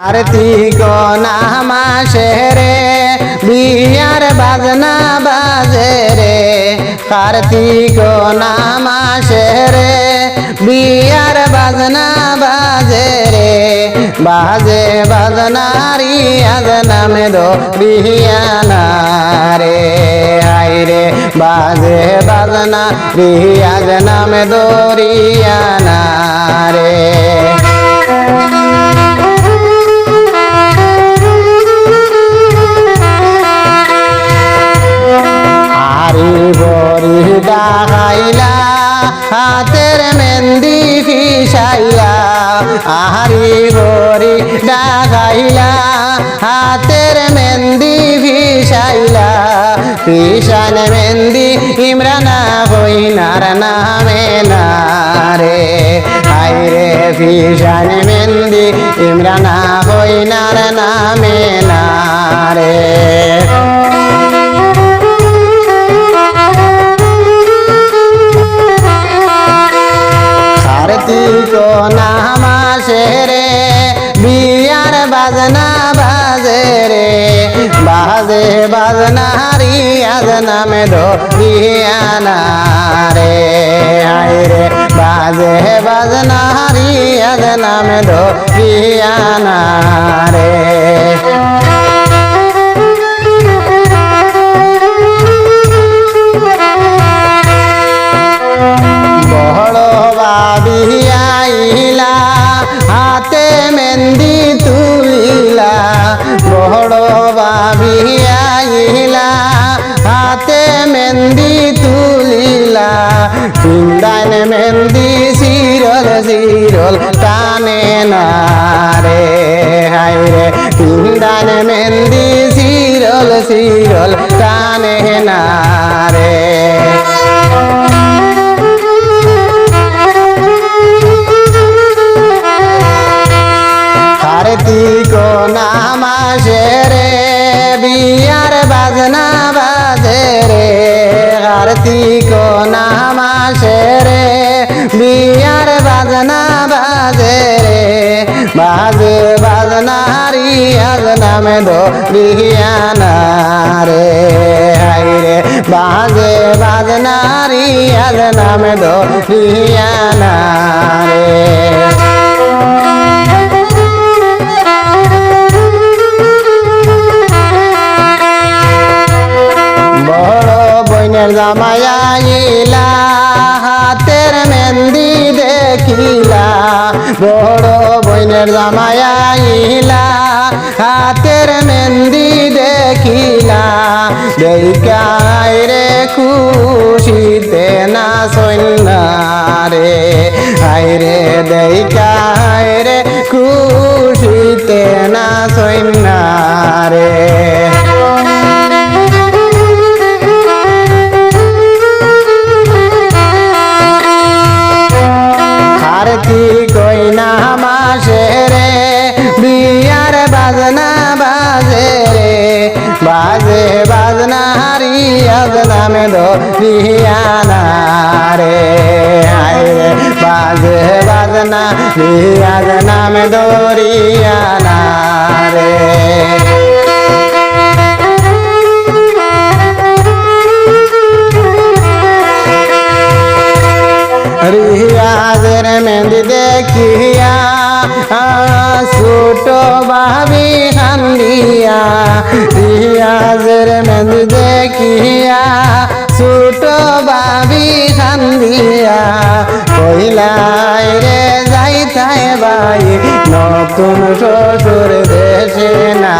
কার্তিক মাসে রে বিয়ার বাজনা বাজে রে, কার্তিক মাসে রে বিয়ার বাজনা বাজে রে, বাজে বাজনারি আজ নামে দো বিয়ানা রে, হাই রে বাজে বাজনা রিয়াজ নামে দরিয়ানা রে। বরি ডাকাইলা হাতের মেহেন্দি ফিসাইলা, আহারি বরি ডাকাইলা হাতের মেহেন্দি ফিসাইলা, ফিসান মেহেন্দি ইমরানা হইনার নামে না রে, হাই রে ফিসান মেহেন্দি ইমরানা হইনার নামে না রে। কার্তিক মাসে রে বিয়ার বাজনা বাজে রে, বাজে বাজনা রিয়াজ নামে দরিয়ানা রে, হাই রে বাজে বাজনা রিয়াজ নামে দরিয়ানা রে। আইলা হাতে মেহেন্দি তুলিলা, বড় বাবি আইলা হাতে মেহেন্দি তুলিলা, পিন্দান মেহেন্দি শিরল শিরল টানে না রে, হাই রে পিন্দান মেহেন্দি শিরল শিরল টানে না রে। কার্তিক মাসে রে বিয়ার বাজনা বাজে রে, কার্তিক মাসে রে বিয়ার বাজনা বাজে রে, বাজে বাজনা রিয়াজ নামে দরিয়ানা রে, হাই রে বাজে বাজনা রিয়াজ নামে দরিয়ানা রে। জামাইলা হাতের মেহেন্দি দেখিলা, বড় বইনের জামাইলা হাতের মেহেন্দি দেখিলা, দেখাই রে খুশিতে না সন্না রে, হাই রে দেখাই রে খুশিতে না সন্না রে। কার্তিক মাসে রে বিয়ার বাজনা বাজে রে, বাজে বাজনা রিয়াজ নামে দরিয়ানা রে, হাই রে বাজে বাজনা রিয়াজ নামে দরিয়ানা রে। রিয়াজের মেহেন্দি দেখিয়া ছোট ভাবি কান্দিয়া, রিয়াজের মেহেন্দি দেখিয়া ছোট ভাবি কান্দিয়া, কইলাই রে যাইতাই ভাই নতুন শ্বশুর দেশে না।